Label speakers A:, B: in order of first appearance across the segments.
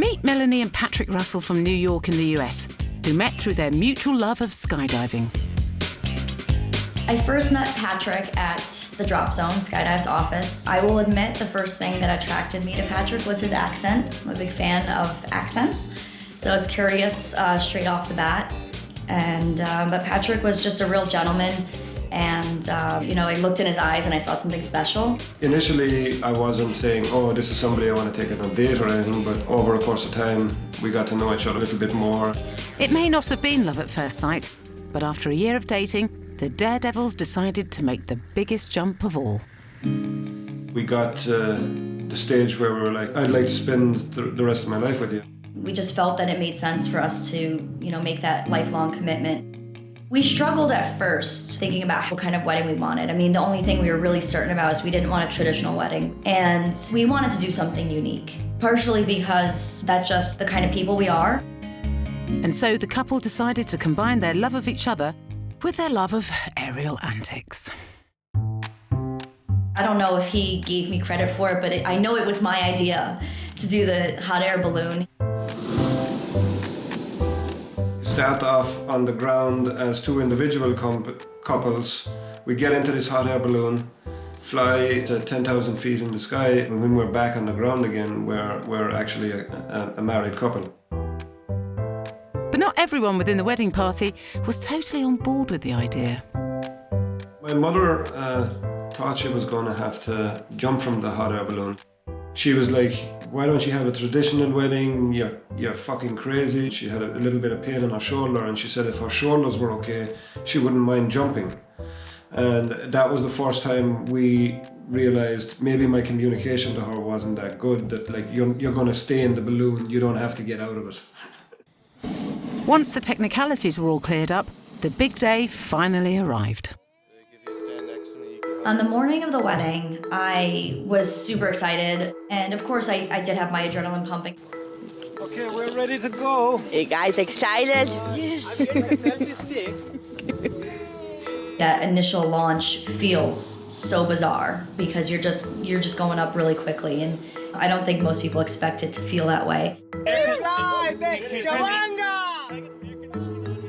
A: Meet Melanie and Patrick Russell from New York in the US, who met through their mutual love of skydiving.
B: I first met Patrick at the Drop Zone Skydive office. I will admit the first thing that attracted me to Patrick was his accent. I'm a big fan of accents, so I was curious straight off the bat. But Patrick was just a real gentleman, and I looked in his eyes and I saw something special.
C: Initially, I wasn't saying, oh, this is somebody I want to take on a date or anything, but over the course of time, we got to know each other a little bit more.
A: It may not have been love at first sight, but after a year of dating, the daredevils decided to make the biggest jump of all.
C: We got to the stage where we were like, I'd like to spend the rest of my life with you.
B: We just felt that it made sense for us to, make that lifelong commitment. We struggled at first thinking about what kind of wedding we wanted. I mean, the only thing we were really certain about is we didn't want a traditional wedding. And we wanted to do something unique, partially because that's just the kind of people we are.
A: And so the couple decided to combine their love of each other with their love of aerial antics.
B: I don't know if he gave me credit for it, but I know it was my idea to do the hot air balloon.
C: Start off on the ground as two individual couples. We get into this hot air balloon, fly to 10,000 feet in the sky, and when we're back on the ground again, we're actually a married couple.
A: But not everyone within the wedding party was totally on board with the idea.
C: My mother thought she was going to have to jump from the hot air balloon. She was like, why don't you have a traditional wedding? You're fucking crazy. She had a little bit of pain in her shoulder, and she said if her shoulders were okay, she wouldn't mind jumping. And that was the first time we realized maybe my communication to her wasn't that good, that like, you're going to stay in the balloon, you don't have to get out of it.
A: Once the technicalities were all cleared up, the big day finally arrived.
B: On the morning of the wedding, I was super excited, and of course I did have my adrenaline pumping.
C: Okay, we're ready to go.
D: You guys excited?
B: Yes. That initial launch feels so bizarre because you're just going up really quickly, and I don't think most people expect it to feel that way.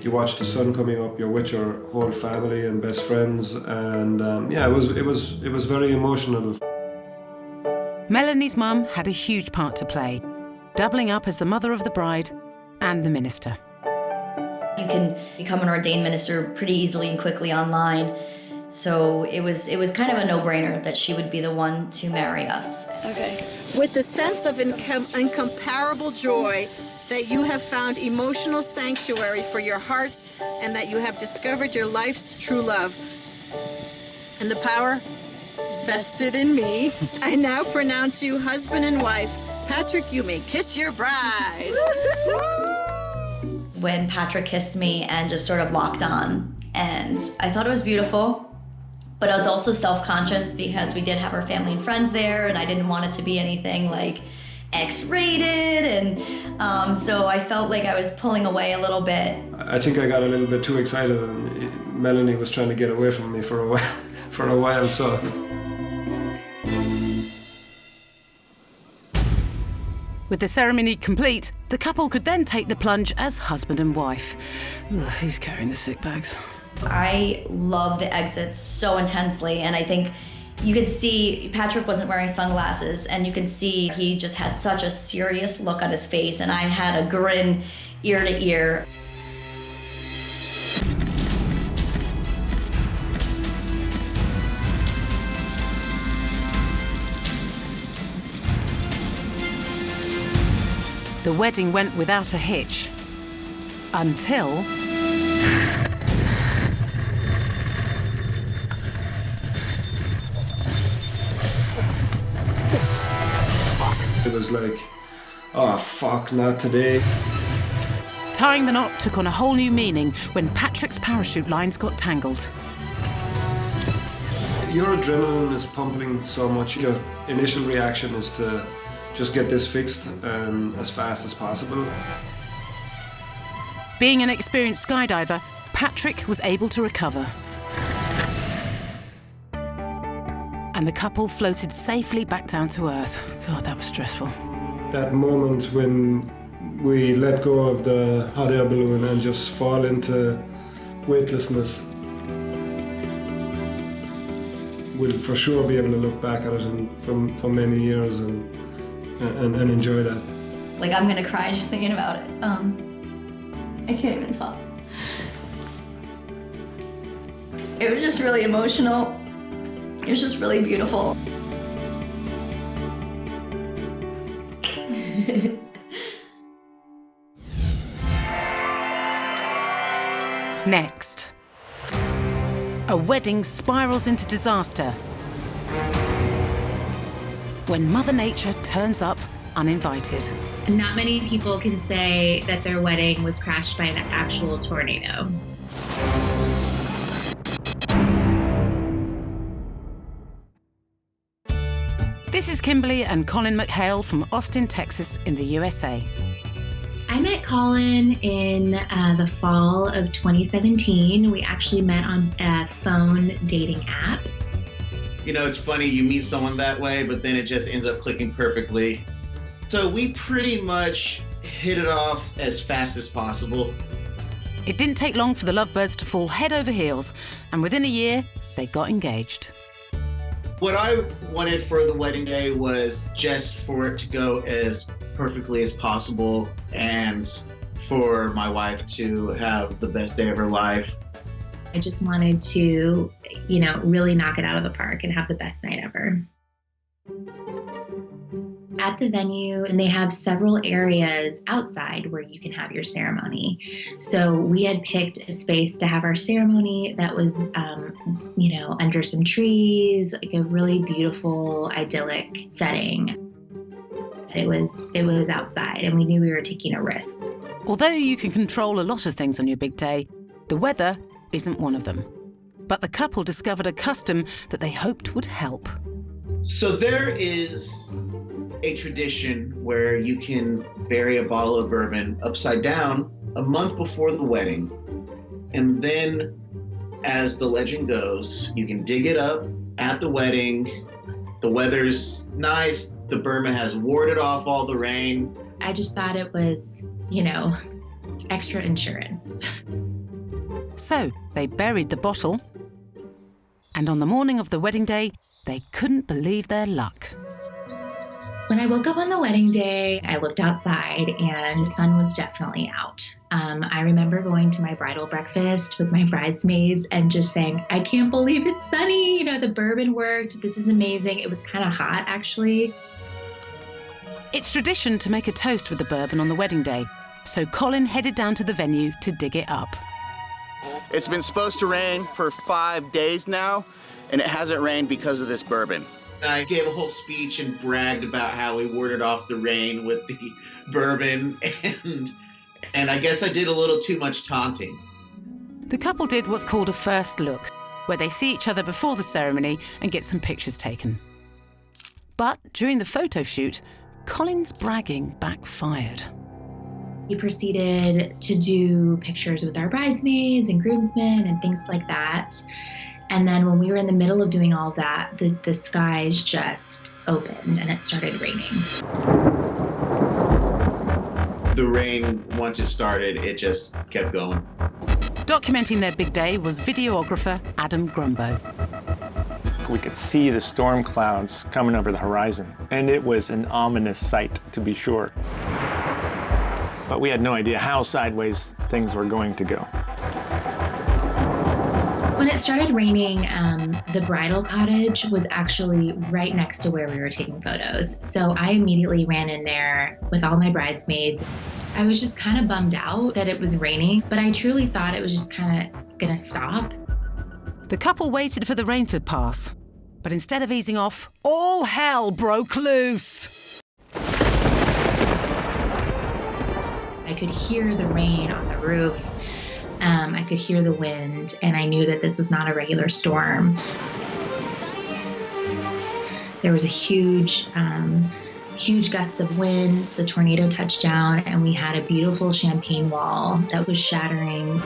C: You watch the sun coming up, you're with your whole family and best friends, and it was very emotional.
A: Melanie's mum had a huge part to play, doubling up as the mother of the bride and the minister.
B: You can become an ordained minister pretty easily and quickly online, so it was kind of a no-brainer that she would be the one to marry us.
E: Okay. With the sense of incomparable joy that you have found emotional sanctuary for your hearts and that you have discovered your life's true love. And the power vested in me, I now pronounce you husband and wife. Patrick, you may kiss your bride.
B: When Patrick kissed me and just sort of locked on, and I thought it was beautiful, but I was also self-conscious because we did have our family and friends there, and I didn't want it to be anything like X-rated, and so I felt like I was pulling away a little bit.
C: I think I got a little bit too excited, and Melanie was trying to get away from me for a while, so.
A: With the ceremony complete, the couple could then take the plunge as husband and wife. Ugh, who's carrying the sick bags?
B: I love the exits so intensely, and I think you could see Patrick wasn't wearing sunglasses, and you could see he just had such a serious look on his face, and I had a grin ear to ear.
A: The wedding went without a hitch, until...
C: It was like, oh fuck, not today.
A: Tying the knot took on a whole new meaning when Patrick's parachute lines got tangled.
C: Your adrenaline is pumping so much. Your initial reaction is to just get this fixed as fast as possible.
A: Being an experienced skydiver, Patrick was able to recover. And the couple floated safely back down to Earth. God, that was stressful.
C: that moment when we let go of the hot air balloon and just fall into weightlessness. We'll for sure be able to look back at it for many years and enjoy that.
B: Like, I'm gonna cry just thinking about it. I can't even talk. It was just really emotional. It was just really beautiful.
A: Next, a wedding spirals into disaster when Mother Nature turns up uninvited.
D: Not many people can say that their wedding was crashed by an actual tornado.
A: This is Kimberly and Colin McHale from Austin, Texas in the USA.
D: I met Colin in the fall of 2017. We actually met on a phone dating app.
F: You know, it's funny, you meet someone that way, but then it just ends up clicking perfectly. So we pretty much hit it off as fast as possible.
A: It didn't take long for the lovebirds to fall head over heels, and within a year, they got engaged.
F: What I wanted for the wedding day was just for it to go as perfectly as possible and for my wife to have the best day of her life.
D: I just wanted to, really knock it out of the park and have the best night ever. At the venue, and they have several areas outside where you can have your ceremony. So we had picked a space to have our ceremony that was, under some trees, like a really beautiful, idyllic setting. It was outside, and we knew we were taking a risk.
A: Although you can control a lot of things on your big day, the weather isn't one of them. But the couple discovered a custom that they hoped would help.
F: So there is a tradition where you can bury a bottle of bourbon upside down a month before the wedding. And then, as the legend goes, you can dig it up at the wedding. The weather's nice. The bourbon has warded off all the rain.
D: I just thought it was, extra insurance.
A: So they buried the bottle, and on the morning of the wedding day, they couldn't believe their luck.
D: When I woke up on the wedding day, I looked outside and the sun was definitely out. I remember going to my bridal breakfast with my bridesmaids and just saying, I can't believe it's sunny. The bourbon worked. This is amazing. It was kind of hot, actually.
A: It's tradition to make a toast with the bourbon on the wedding day, so Colin headed down to the venue to dig it up.
G: It's been supposed to rain for 5 days now, and it hasn't rained because of this bourbon.
F: I gave a whole speech and bragged about how we warded off the rain with the bourbon, and I guess I did a little too much taunting.
A: The couple did what's called a first look, where they see each other before the ceremony and get some pictures taken. But during the photo shoot, Colin's bragging backfired.
D: We proceeded to do pictures with our bridesmaids and groomsmen and things like that. And then when we were in the middle of doing all that, the skies just opened and it started raining.
F: The rain, once it started, it just kept going.
A: Documenting their big day was videographer Adam Grumbo.
H: We could see the storm clouds coming over the horizon, and it was an ominous sight, to be sure. But we had no idea how sideways things were going to go.
D: When it started raining, the bridal cottage was actually right next to where we were taking photos. So I immediately ran in there with all my bridesmaids. I was just kind of bummed out that it was raining, but I truly thought it was just kind of gonna stop.
A: The couple waited for the rain to pass, but instead of easing off, all hell broke loose.
D: I could hear the rain on the roof. I could hear the wind, and I knew that this was not a regular storm. There was a huge gust of wind. The tornado touched down, and we had a beautiful champagne wall that was shattering.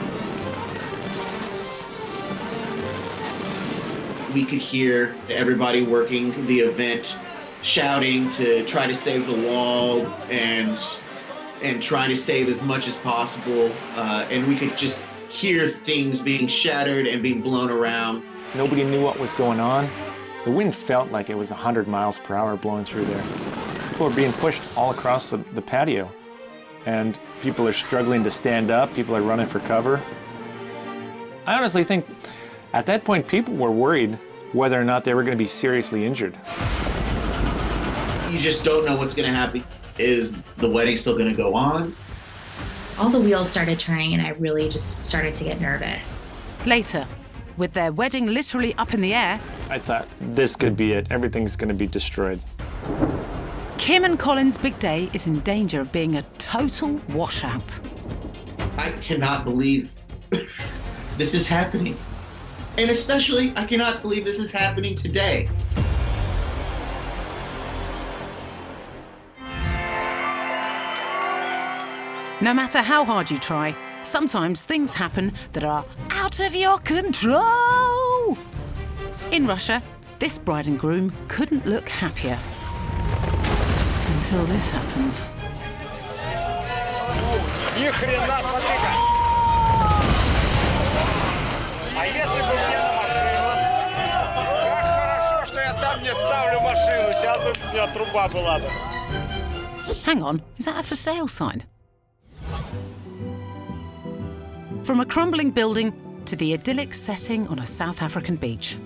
F: We could hear everybody working the event shouting to try to save the wall and trying to save as much as possible. And we could just hear things being shattered and being blown around.
H: Nobody knew what was going on. The wind felt like it was 100 miles per hour blowing through there. People are being pushed all across the patio. And people are struggling to stand up. People are running for cover. I honestly think at that point people were worried whether or not they were going to be seriously injured.
F: You just don't know what's going to happen. Is the wedding still going to go on?
D: All the wheels started turning and I really just started to get nervous.
A: Later, with their wedding literally up in the air,
H: I thought, this could be it. Everything's going to be destroyed.
A: Kim and Colin's big day is in danger of being a total washout.
F: I cannot believe this is happening. And especially, I cannot believe this is happening today.
A: No matter how hard you try, sometimes things happen that are out of your control. In Russia, this bride and groom couldn't look happier. Until this happens. Hang on, is that a for sale sign? From a crumbling building to the idyllic setting on a South African beach.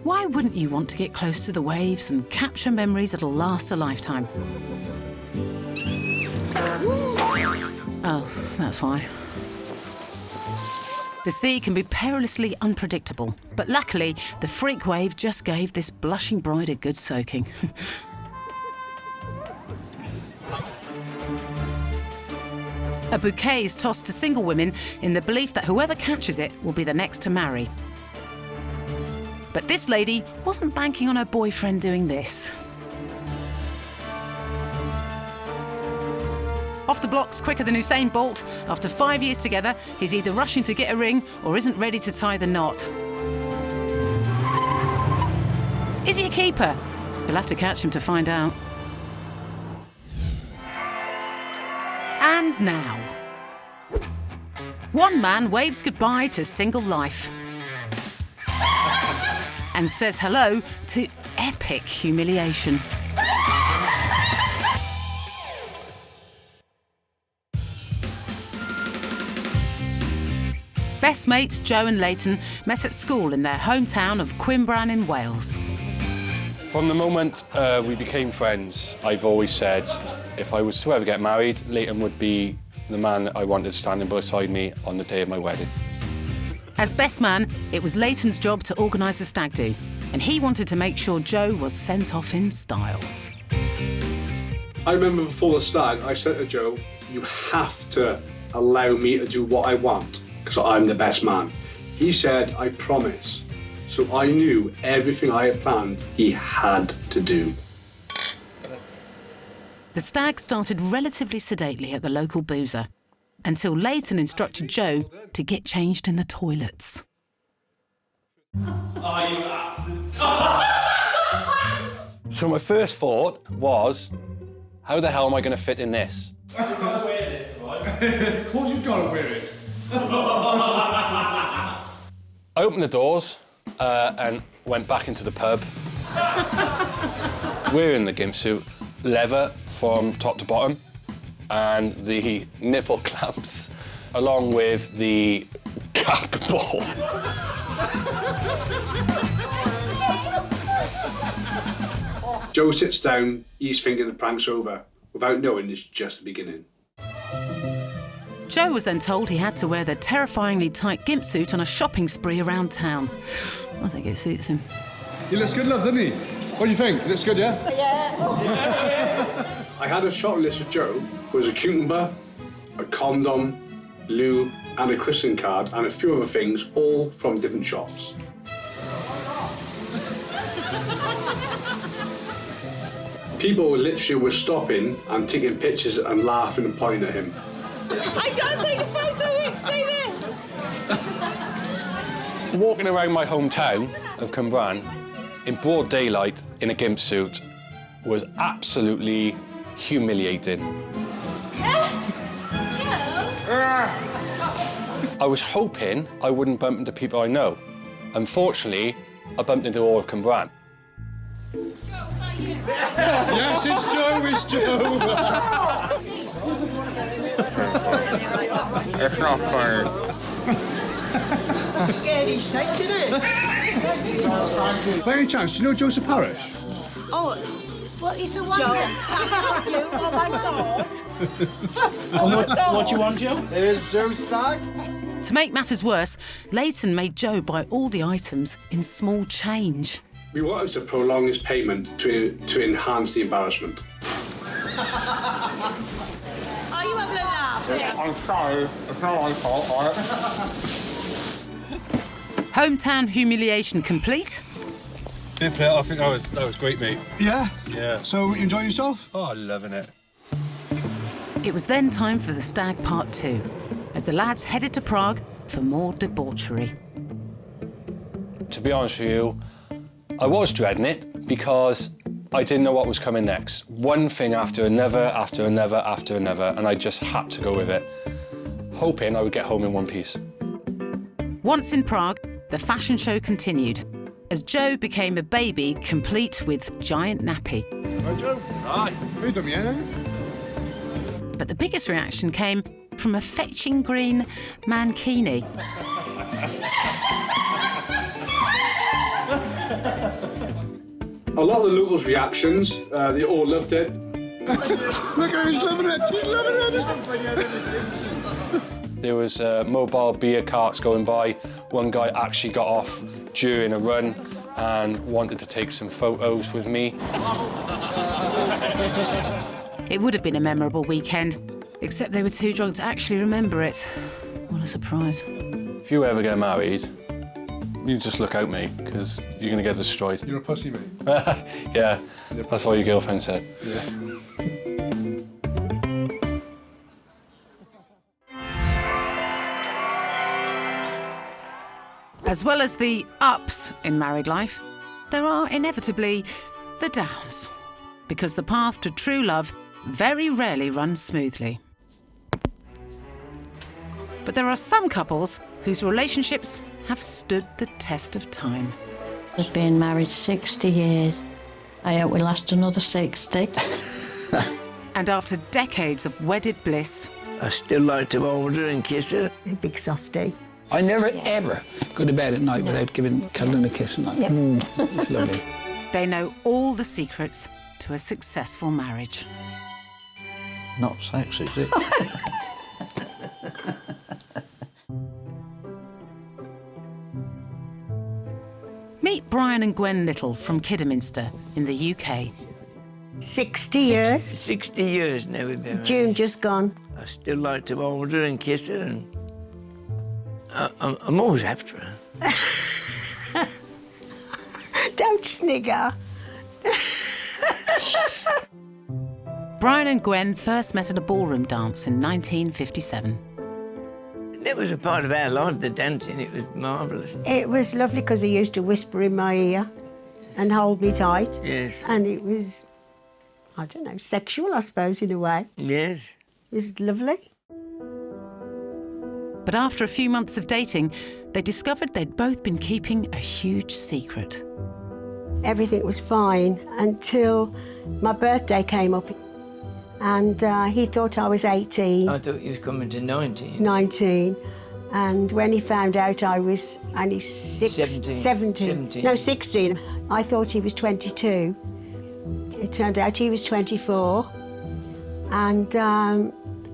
A: Why wouldn't you want to get close to the waves and capture memories that'll last a lifetime? Oh, that's why. The sea can be perilously unpredictable, but luckily, the freak wave just gave this blushing bride a good soaking. A bouquet is tossed to single women in the belief that whoever catches it will be the next to marry. But this lady wasn't banking on her boyfriend doing this. Off the blocks quicker than Usain Bolt, after 5 years together, he's either rushing to get a ring or isn't ready to tie the knot. Is he a keeper? You'll have to catch him to find out. And now, one man waves goodbye to single life and says hello to epic humiliation. Best mates Joe and Leighton met at school in their hometown of Quimbran in Wales.
I: From the moment we became friends, I've always said if I was to ever get married, Leighton would be the man I wanted standing beside me on the day of my wedding.
A: As best man, it was Leighton's job to organise the stag do, and he wanted to make sure Joe was sent off in style.
J: I remember before the stag, I said to Joe, you have to allow me to do what I want, because I'm the best man. He said, I promise. So I knew everything I had planned, he had to do.
A: The stag started relatively sedately at the local boozer, until Leighton instructed Joe to get changed in the toilets.
I: So my first thought was, how the hell am I going to fit in this?
K: You gotta wear this, right? Of course you've got to wear it.
I: I opened the doors and went back into the pub. Wearing the gimp suit, leather from top to bottom, and the nipple clamps, along with the cock ball.
J: Joe sits down, he's thinking the prank's over, without knowing it's just the beginning.
A: Joe was then told he had to wear the terrifyingly tight gimp suit on a shopping spree around town. I think it suits him.
K: He looks good, love, doesn't he? What do you think? He looks good, yeah?
J: I had a shopping list with Joe. There was a cucumber, a condom, lube, and a christening card, and a few other things, all from different shops. People literally were stopping and taking pictures and laughing and pointing at him.
E: I can't take a photo, stay there!
I: Walking around my hometown of Cwmbran in broad daylight in a gimp suit was absolutely humiliating. I was hoping I wouldn't bump into people I know. Unfortunately, I bumped into all of Cambran.
K: Yes, it's Joe, it's Joe.
H: It's not funny.
L: Scary sight, isn't it?
J: By any chance, do you know Joseph Parrish?
L: Oh, what is the one that you? Oh my God.
K: What do you want, Joe?
L: Here's Joe Stagg.
A: To make matters worse, Leighton made Joe buy all the items in small change.
J: We wanted to prolong his payment to enhance the embarrassment.
L: Are you having a laugh?
H: I'm sorry. It's not my fault, all right?
A: Hometown humiliation complete.
I: I think that was great, mate.
J: Yeah?
I: Yeah.
J: So, you enjoying yourself?
I: Oh, loving it.
A: It was then time for the Stag Part 2, as the lads headed to Prague for more debauchery.
I: To be honest with you, I was dreading it because I didn't know what was coming next. One thing after another, after another, after another, and I just had to go with it, hoping I would get home in one piece.
A: Once in Prague, the fashion show continued, as Joe became a baby complete with giant nappy.
J: Hi, Joe.
I: Hi.
J: How you doing, yeah?
A: But the biggest reaction came from a fetching green mankini.
J: A lot of the locals' reactions, they all loved it. Look at him, he's loving it, he's loving it!
I: There was mobile beer carts going by. One guy actually got off during a run and wanted to take some photos with me.
A: It would have been a memorable weekend, except they were too drunk to actually remember it. What a surprise.
I: If you ever get married, you just look out, mate, because you're going to get destroyed.
J: You're a pussy, mate.
I: Yeah, that's what your girlfriend said.
J: Yeah.
A: As well as the ups in married life, there are inevitably the downs, because the path to true love very rarely runs smoothly. But there are some couples whose relationships have stood the test of time.
M: We've been married 60 years. I hope we last another 60.
A: And after decades of wedded bliss,
N: I still like to hold her and kiss her.
M: A big softie.
O: I never, ever go to bed at night without giving Carolyn a kiss. And
M: Yep.
O: It's lovely.
A: they know all the secrets to a successful marriage.
L: Not sex, is it?
A: Meet Brian and Gwen Little from Kidderminster in the UK.
M: 60 years.
N: 60 years now we've been married.
M: June just gone.
N: I still like to hold her and kiss her, and I'm always after her.
M: Don't snigger.
A: Brian and Gwen first met at a ballroom dance in 1957.
N: That was a part of our life, the dancing. It was marvellous.
M: It was lovely because he used to whisper in my ear and hold me tight.
N: Yes.
M: And it was, I don't know, sexual, I suppose, in a way.
N: Yes.
M: It was lovely.
A: But after a few months of dating, they discovered they'd both been keeping a huge secret.
M: Everything was fine until my birthday came up. And he thought I was 18.
N: I thought you was coming to 19.
M: 19. And when he found out I was only 17.
N: 17.
M: No, 16. I thought he was 22. It turned out he was 24. And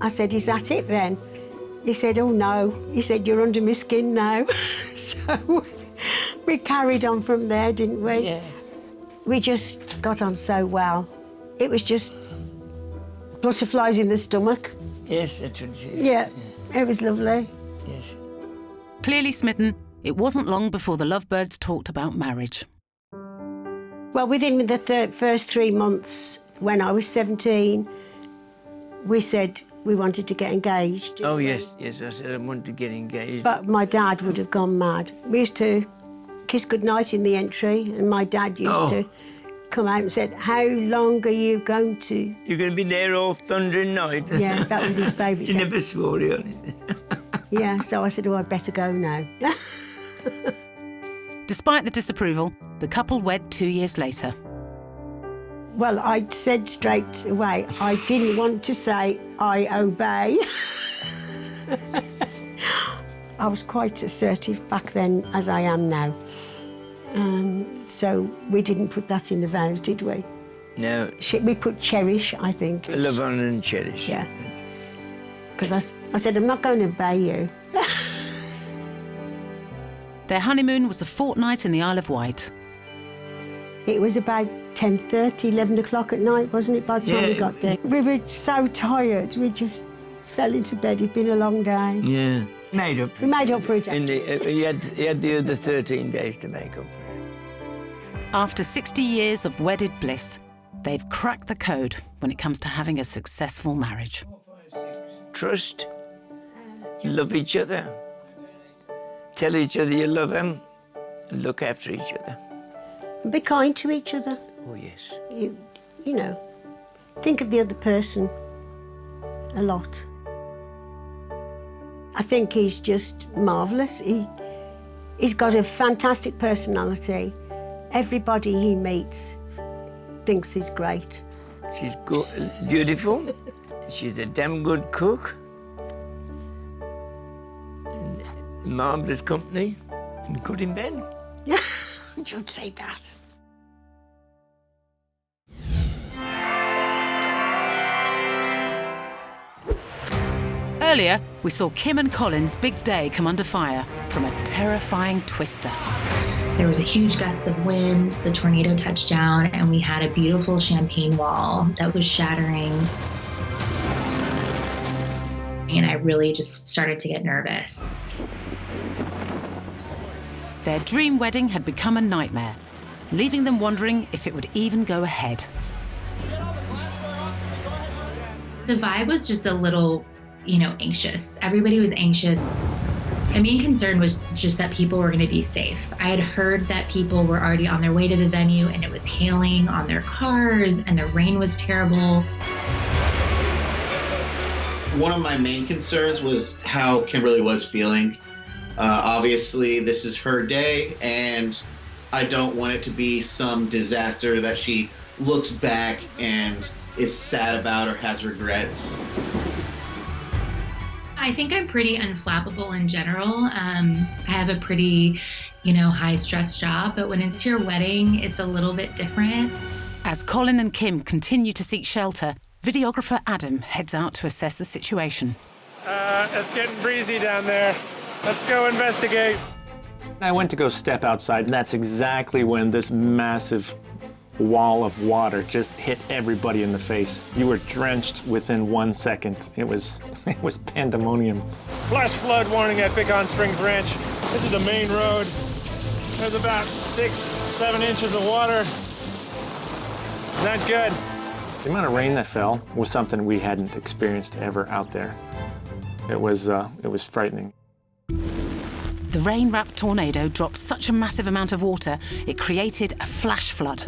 M: I said, is that it then? He said, oh no. He said, you're under my skin now. So we carried on from there, didn't we?
N: Yeah.
M: We just got on so well. It was just butterflies in the stomach.
N: Yes, that's what it is.
M: Yeah, it was lovely.
N: Yes.
A: Clearly smitten, it wasn't long before the lovebirds talked about marriage.
M: Well, within the first 3 months, when I was 17, we said we wanted to get engaged.
N: Oh, yes, yes, I said I wanted to get engaged.
M: But my dad would have gone mad. We used to kiss goodnight in the entry, and my dad used to come out and said, "How long are you going to?"
N: You're going to be there all thundering night.
M: Yeah, that was his favourite.
N: He never swore you on it.
M: Yeah, so I said, "Oh, I'd better go now."
A: Despite the disapproval, the couple wed 2 years later.
M: Well, I said straight away, I didn't want to say I obey. I was quite assertive back then, as I am now. So we didn't put that in the vows, did we?
N: No.
M: We put cherish, I think.
N: Love, honour and cherish.
M: Yeah. Because I said, I'm not going to obey you.
A: Their honeymoon was a fortnight in the Isle of Wight.
M: It was about 10:30, 11 o'clock at night, wasn't it, by the time we got there? We were so tired, we just fell into bed. It'd been a long day.
N: Yeah. Made up.
M: We made up for it.
N: And he had the other 13 days to make up for it.
A: After 60 years of wedded bliss, they've cracked the code when it comes to having a successful marriage.
N: Trust. Love each other. Tell each other you love them. And look after each other.
M: Be kind to each other.
N: Oh, yes.
M: You know, think of the other person a lot. I think he's just marvellous. He's got a fantastic personality. Everybody he meets thinks he's great.
N: She's good, beautiful. She's a damn good cook. Marvellous company. And good in bed.
M: Don't say that.
A: Earlier, we saw Kim and Colin's big day come under fire from a terrifying twister.
D: There was a huge gust of wind, the tornado touched down, and we had a beautiful champagne wall that was shattering. And I really just started to get nervous.
A: Their dream wedding had become a nightmare, leaving them wondering if it would even go ahead.
D: The vibe was just a little, anxious. Everybody was anxious. My main concern was just that people were going to be safe. I had heard that people were already on their way to the venue and it was hailing on their cars and the rain was terrible.
F: One of my main concerns was how Kimberly was feeling. Obviously, this is her day, and I don't want it to be some disaster that she looks back and is sad about or has regrets.
D: I think I'm pretty unflappable in general. I have a pretty, high-stress job, but when it's your wedding, it's a little bit different.
A: As Colin and Kim continue to seek shelter, videographer Adam heads out to assess the situation.
H: It's getting breezy down there. Let's go investigate. I went to go step outside, and that's exactly when this massive wall of water just hit everybody in the face. You were drenched within 1 second. It was pandemonium. Flash flood warning at Beacon Springs Ranch. This is the main road. There's about 6-7 inches of water. Not good. The amount of rain that fell was something we hadn't experienced ever out there. It was frightening.
A: The rain-wrapped tornado dropped such a massive amount of water, it created a flash flood.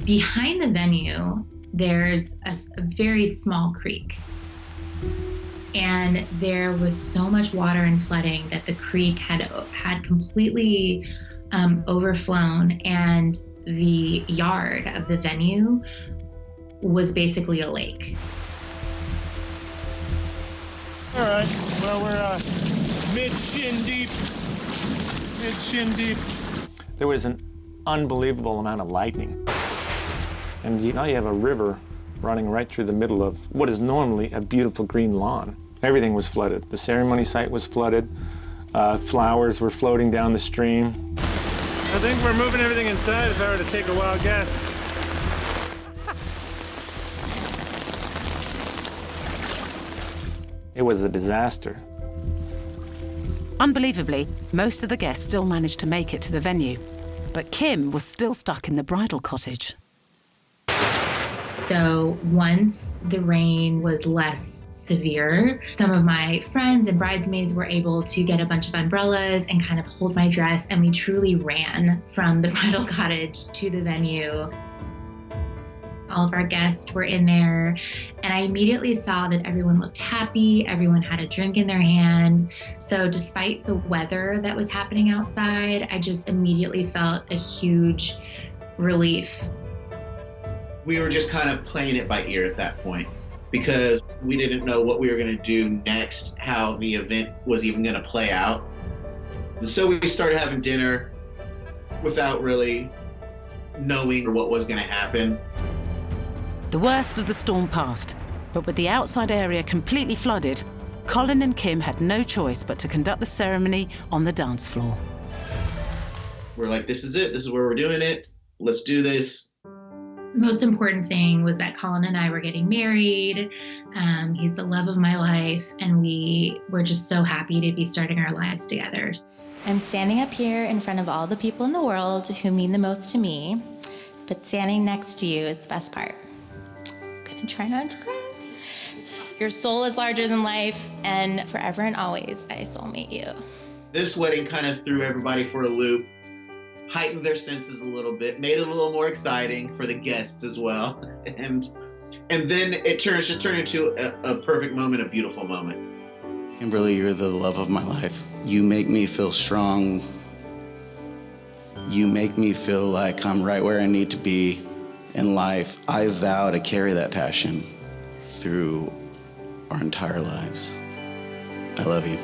D: Behind the venue, there's a very small creek. And there was so much water and flooding that the creek had completely overflown, and the yard of the venue was basically a lake.
K: All right, well, we're mid-shin deep. Mid-shin deep.
H: There was an unbelievable amount of lightning. And you have a river running right through the middle of what is normally a beautiful green lawn. Everything was flooded. The ceremony site was flooded. Flowers were floating down the stream.
K: I think we're moving everything inside if I were to take a wild guess.
H: It was a disaster.
A: Unbelievably, most of the guests still managed to make it to the venue, but Kim was still stuck in the bridal cottage.
D: So once the rain was less severe, some of my friends and bridesmaids were able to get a bunch of umbrellas and kind of hold my dress, and we truly ran from the bridal cottage to the venue. All of our guests were in there, and I immediately saw that everyone looked happy, everyone had a drink in their hand. So despite the weather that was happening outside, I just immediately felt a huge relief.
F: We were just kind of playing it by ear at that point because we didn't know what we were going to do next, how the event was even going to play out. And so we started having dinner without really knowing what was going to happen.
A: The worst of the storm passed, but with the outside area completely flooded, Colin and Kim had no choice but to conduct the ceremony on the dance floor.
F: We're like, this is it. This is where we're doing it. Let's do this.
D: The most important thing was that Colin and I were getting married. He's the love of my life, and we were just so happy to be starting our lives together.
P: I'm standing up here in front of all the people in the world who mean the most to me, but standing next to you is the best part. I'm gonna try not to cry. Your soul is larger than life, and forever and always, I soulmate you.
F: This wedding kind of threw everybody for a loop, heightened their senses a little bit, made it a little more exciting for the guests as well. And then it turned into a perfect moment, a beautiful moment.
G: Kimberly, you're the love of my life. You make me feel strong. You make me feel like I'm right where I need to be in life. I vow to carry that passion through our entire lives. I love you.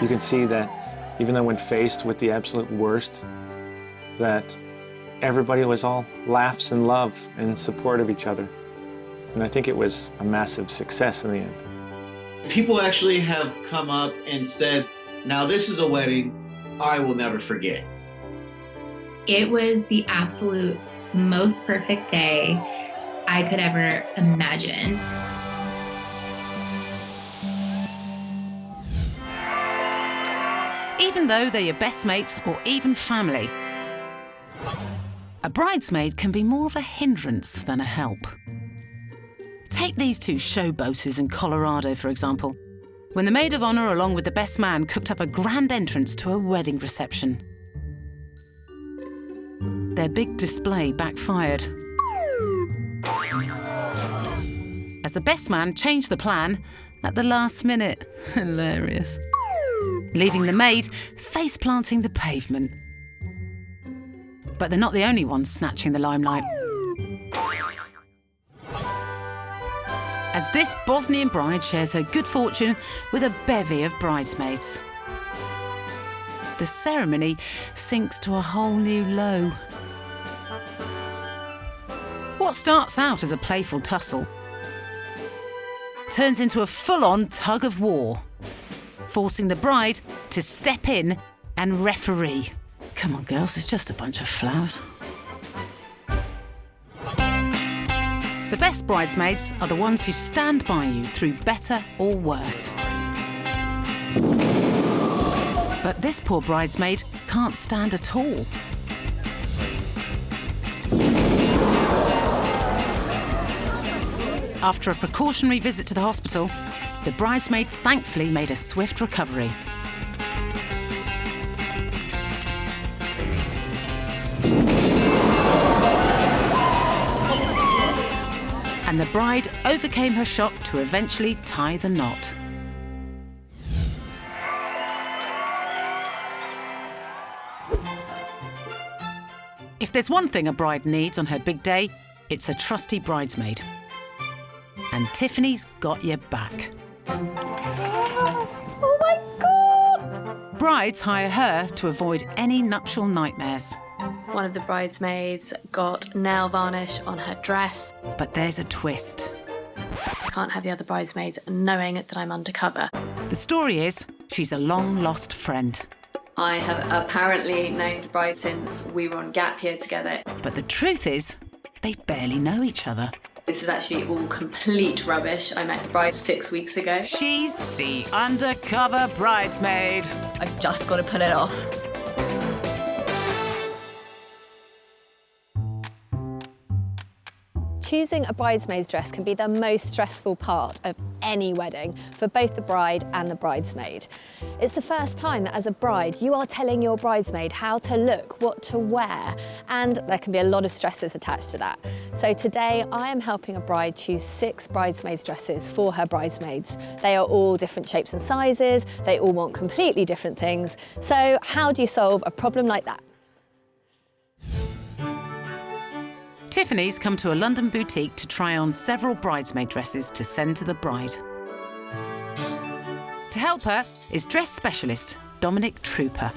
H: You can see that even though when faced with the absolute worst, that everybody was all laughs and love and support of each other. And I think it was a massive success in the end.
F: People actually have come up and said, now this is a wedding I will never forget.
D: It was the absolute most perfect day I could ever imagine.
A: Even though they're your best mates or even family, a bridesmaid can be more of a hindrance than a help. Take these two showboaters in Colorado, for example, when the maid of honor along with the best man cooked up a grand entrance to a wedding reception. Their big display backfired, as the best man changed the plan at the last minute. Hilarious. Leaving the maid face-planting the pavement. But they're not the only ones snatching the limelight. As this Bosnian bride shares her good fortune with a bevy of bridesmaids. The ceremony sinks to a whole new low. What starts out as a playful tussle turns into a full-on tug of war, forcing the bride to step in and referee. Come on, girls, it's just a bunch of flowers. The best bridesmaids are the ones who stand by you through better or worse. But this poor bridesmaid can't stand at all. After a precautionary visit to the hospital, the bridesmaid thankfully made a swift recovery. And the bride overcame her shock to eventually tie the knot. If there's one thing a bride needs on her big day, it's a trusty bridesmaid. And Tiffany's got your back.
L: Oh my God!
A: Brides hire her to avoid any nuptial nightmares.
Q: One of the bridesmaids got nail varnish on her dress.
A: But there's a twist.
Q: I can't have the other bridesmaids knowing that I'm undercover.
A: The story is, she's a long-lost friend.
Q: I have apparently known the bride since we were on gap year together.
A: But the truth is, they barely know each other.
Q: This is actually all complete rubbish. I met the bride 6 weeks ago.
A: She's the undercover bridesmaid.
Q: I've just got to pull it off.
R: choosing a bridesmaid's dress can be the most stressful part of any wedding for both the bride and the bridesmaid. It's the first time that as a bride, you are telling your bridesmaid how to look, what to wear, and there can be a lot of stresses attached to that. So today, I am helping a bride choose 6 bridesmaids' dresses for her bridesmaids. They are all different shapes and sizes, they all want completely different things. So how do you solve a problem like that?
A: Tiffany's come to a London boutique to try on several bridesmaid dresses to send to the bride. To help her is dress specialist Dominic Trooper.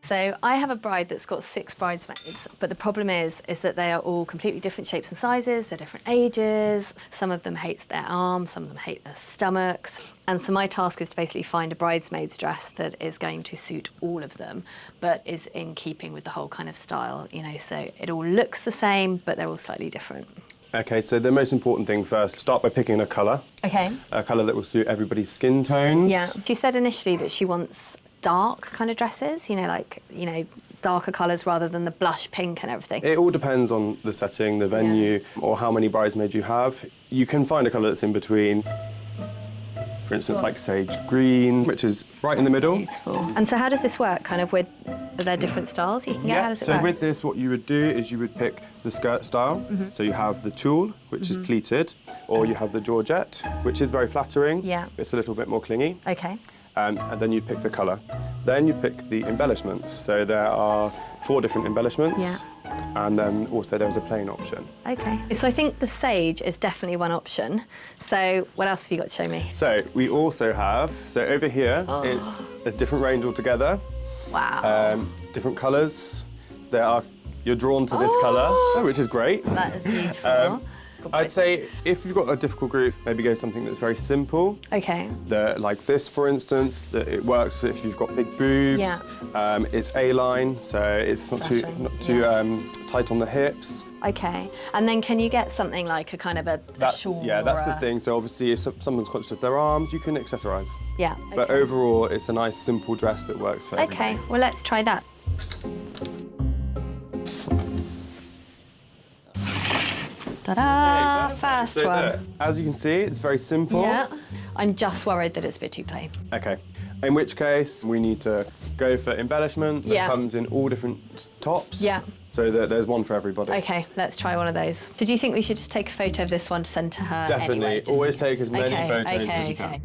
R: So I have a bride that's got 6 bridesmaids, but the problem is that they are all completely different shapes and sizes, they're different ages. Some of them hate their arms, some of them hate their stomachs. And so my task is to basically find a bridesmaid's dress that is going to suit all of them, but is in keeping with the whole kind of style, you know, so it all looks the same, but they're all slightly different.
S: Okay, so the most important thing first, start by picking a colour.
R: Okay.
S: A colour that will suit everybody's skin tones.
R: Yeah. She said initially that she wants dark kind of dresses, you know, like, you know, darker colours rather than the blush pink and everything.
S: It all depends on the setting, the venue, or how many bridesmaids you have. You can find a colour that's in between. For instance, like sage green, which is right in the middle.
R: Beautiful. And so how does this work, kind of with their different styles you can get? How does it
S: so
R: work?
S: with this, what you would do is you would pick the skirt style. So you have the tulle, which is pleated, or you have the georgette, which is very flattering.
R: Yeah.
S: It's a little bit more clingy.
R: Okay.
S: And then you pick the colour. Then you pick the embellishments. So there are 4 different embellishments. Yeah. And then also there's a plain option.
R: Okay. So I think the sage is definitely one option. So what else have you got to show me?
S: So we also have, so over here, it's a different range altogether.
R: Wow.
S: Different colours. You're drawn to this colour, which is great.
R: That is beautiful.
S: I'd say if you've got a difficult group, maybe go something that's very simple.
R: Okay.
S: Like this, for instance, that it works if you've got big boobs.
R: Yeah.
S: It's A-line, so it's not too tight on the hips.
R: Okay. And then can you get something like a kind of a shawl?
S: Yeah, that's
R: or
S: the thing. So obviously, if someone's conscious of their arms, you can accessorise.
R: Yeah.
S: But overall, it's a nice, simple dress that works for everybody.
R: Okay. Well, let's try that. Ta-da! First
S: So
R: one.
S: as you can see, it's very simple.
R: Yeah. I'm just worried that it's a bit too plain.
S: Okay. In which case, we need to go for embellishment that comes in all different tops.
R: Yeah.
S: So that there's one for everybody.
R: Okay, let's try one of those. So do you think we should just take a photo of this one to send to her?
S: Definitely.
R: Anyway,
S: Always take as many photos as you can.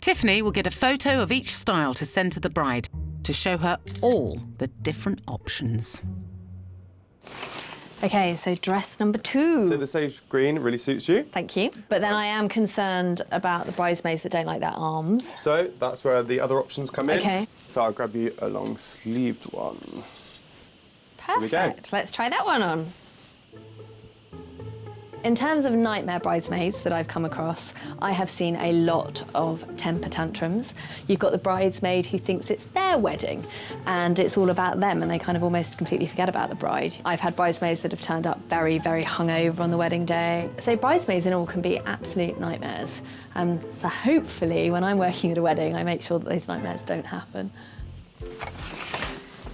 A: Tiffany will get a photo of each style to send to the bride to show her all the different options.
R: Okay, so dress number 2.
S: So the sage green really suits you.
R: Thank you. But then I am concerned about the bridesmaids that don't like their arms.
S: So that's where the other options come in.
R: Okay.
S: So I'll grab you a long-sleeved one.
R: Perfect.
S: Here we go.
R: Let's try that one on. In terms of nightmare bridesmaids that I've come across, I have seen a lot of temper tantrums. You've got the bridesmaid who thinks it's their wedding and it's all about them and they kind of almost completely forget about the bride. I've had bridesmaids that have turned up very, very hungover on the wedding day. So bridesmaids in all can be absolute nightmares. And so hopefully when I'm working at a wedding, I make sure that those nightmares don't happen.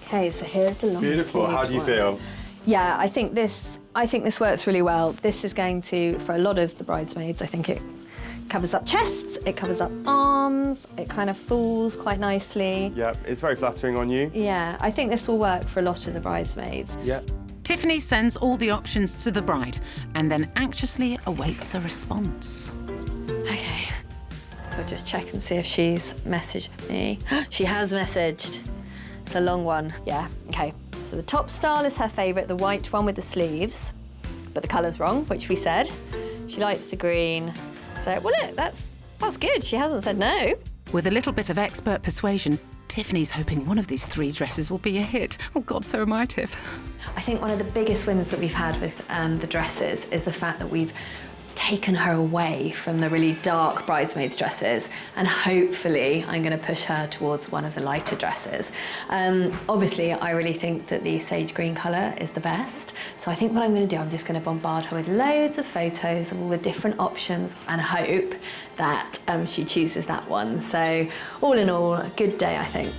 R: Okay, so here's the long
S: Beautiful. How do you feel?
R: Yeah, I think this works really well. This is going to, for a lot of the bridesmaids, I think it covers up chests, it covers up arms, it kind of falls quite nicely.
S: Yeah, it's very flattering on you.
R: Yeah, I think this will work for a lot of the bridesmaids.
S: Yeah.
A: Tiffany sends all the options to the bride and then anxiously awaits a response.
R: Okay, so I'll just check and see if she's messaged me. She has messaged. It's a long one. Yeah, okay. So the top style is her favourite, the white one with the sleeves, but the colour's wrong, which we said. She likes the green. So, well, look, that's good. She hasn't said no.
A: With a little bit of expert persuasion, Tiffany's hoping one of these 3 dresses will be a hit. Oh, God, so am I, Tiff.
R: I think one of the biggest wins that we've had with the dresses is the fact that we've taken her away from the really dark bridesmaids dresses and hopefully I'm going to push her towards one of the lighter dresses. Obviously I really think that the sage green colour is the best, so I think what I'm going to do, I'm just going to bombard her with loads of photos of all the different options and hope that she chooses that one. So all in all, a good day, I think.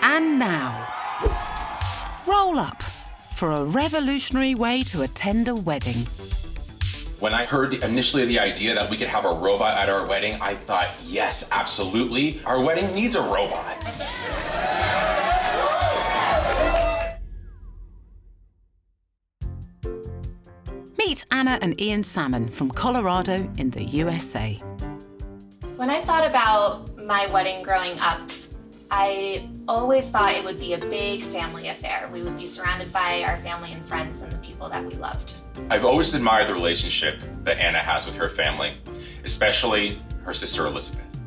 A: And now, all up for a revolutionary way to attend a wedding.
T: When I heard initially the idea that we could have a robot at our wedding, I thought, yes, absolutely. Our wedding needs a robot.
A: Meet Anna and Ian Salmon from Colorado in the USA.
U: When I thought about my wedding growing up, I always thought it would be a big family affair. We would be surrounded by our family and friends and the people that we loved.
T: I've always admired the relationship that Anna has with her family, especially her sister Elizabeth.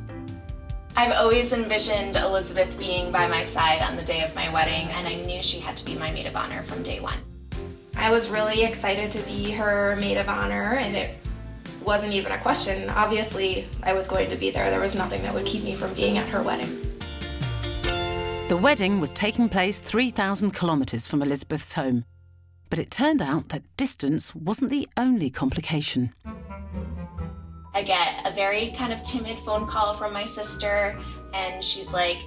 U: I've always envisioned Elizabeth being by my side on the day of my wedding, and I knew she had to be my maid of honor from day one.
V: I was really excited to be her maid of honor, and it wasn't even a question. Obviously, I was going to be there. There was nothing that would keep me from being at her wedding.
A: The wedding was taking place 3,000 kilometres from Elizabeth's home, but it turned out that distance wasn't the only complication.
U: I get a very kind of timid phone call from my sister, and she's like,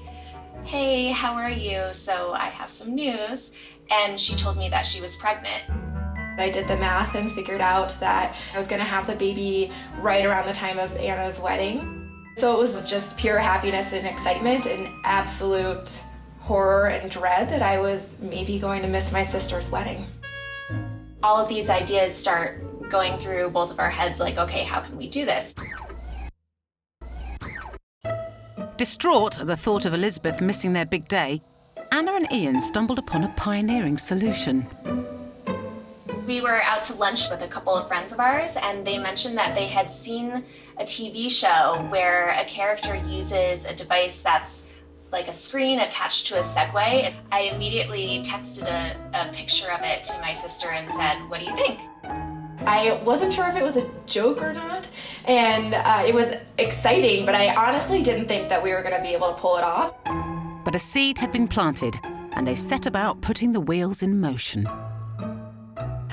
U: "Hey, how are you? So I have some news." And she told me that she was pregnant.
V: I did the math and figured out that I was going to have the baby right around the time of Anna's wedding. So it was just pure happiness and excitement and absolute horror and dread that I was maybe going to miss my sister's wedding.
U: All of these ideas start going through both of our heads, like, okay, how can we do this?
A: Distraught at the thought of Elizabeth missing their big day, Anna and Ian stumbled upon a pioneering solution.
U: We were out to lunch with a couple of friends of ours, and they mentioned that they had seen a TV show where a character uses a device that's like a screen attached to a Segway. I immediately texted a picture of it to my sister and said, "What do you think?"
V: I wasn't sure if it was a joke or not, and it was exciting, but I honestly didn't think that we were going to be able to pull it off.
A: But a seed had been planted, and they set about putting the wheels in motion.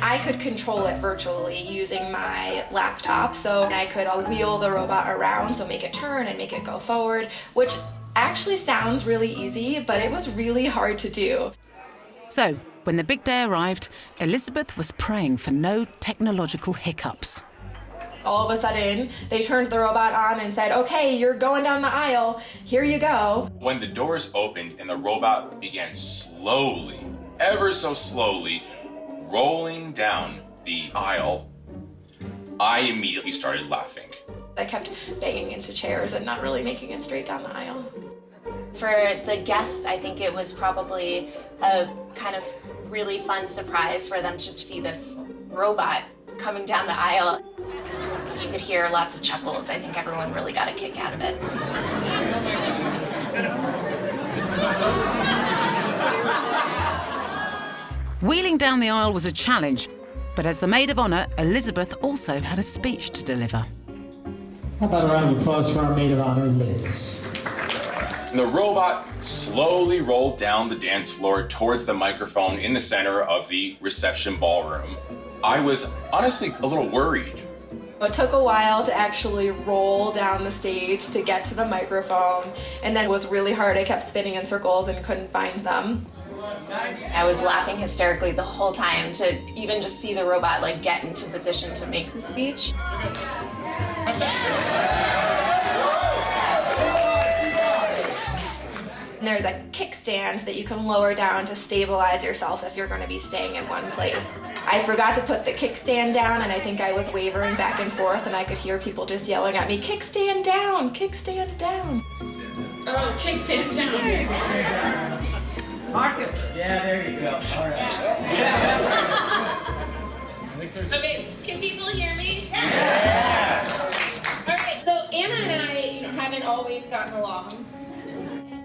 V: I could control it virtually using my laptop, so I could wheel the robot around, so make it turn and make it go forward, which actually sounds really easy, but it was really hard to do.
A: So, when the big day arrived, Elizabeth was praying for no technological hiccups.
V: All of a sudden, they turned the robot on and said, "Okay, you're going down the aisle, here you go."
T: When the doors opened and the robot began slowly, ever so slowly, rolling down the aisle, I immediately started laughing.
V: I kept banging into chairs and not really making it straight down the aisle.
U: For the guests, I think it was probably a kind of really fun surprise for them to see this robot coming down the aisle. You could hear lots of chuckles. I think everyone really got a kick out of it.
A: Wheeling down the aisle was a challenge, but as the maid of honour, Elizabeth also had a speech to deliver.
W: How about a round of applause for our maid of honor, Liz?
T: The robot slowly rolled down the dance floor towards the microphone in the center of the reception ballroom. I was honestly a little worried.
V: It took a while to actually roll down the stage to get to the microphone, and then it was really hard. I kept spinning in circles and couldn't find them.
U: I was laughing hysterically the whole time to even just see the robot like get into position to make the speech.
V: And there's a kickstand that you can lower down to stabilize yourself if you're going to be staying in one place. I forgot to put the kickstand down, and I think I was wavering back and forth, and I could hear people just yelling at me, "Kickstand down, kickstand down."
L: Oh, kickstand down.
W: Mark it. Yeah, there you go. All right.
L: Okay, can people hear me? Yeah. All right, so Anna and I, haven't always gotten along.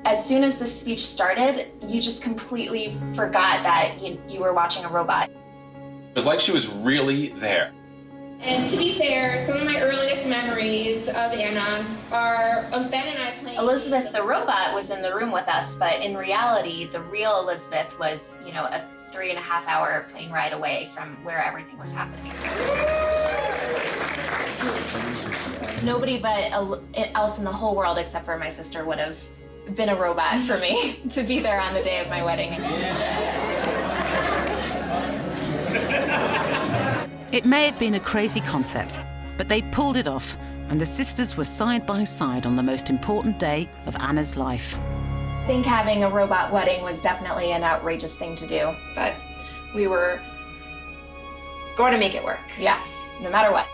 U: As soon as the speech started, you just completely forgot that you were watching a robot.
T: It was like she was really there.
L: And to be fair, some of my earliest memories of Anna are of Ben and I playing.
U: Elizabeth the robot was in the room with us, but in reality, the real Elizabeth was, a 3.5-hour plane ride away from where everything was happening. Nobody but else in the whole world except for my sister would have been a robot for me to be there on the day of my wedding.
A: It may have been a crazy concept, but they pulled it off, and the sisters were side by side on the most important day of Anna's life.
U: I think having a robot wedding was definitely an outrageous thing to do,
V: but we were going to make it work.
U: Yeah, no matter what.